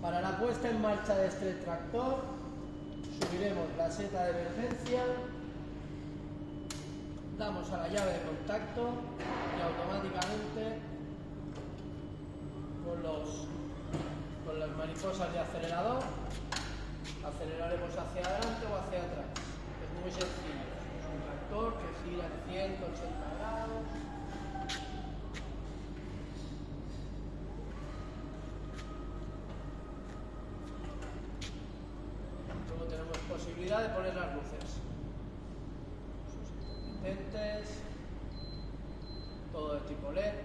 Para la puesta en marcha de este tractor, subiremos la seta de emergencia, damos a la llave de contacto y automáticamente con las mariposas de acelerador aceleraremos hacia adelante o hacia atrás. Es muy sencillo, es un tractor que gira en 180 grados. Luego tenemos posibilidad de poner las luces, sus intermitentes, todo de tipo LED.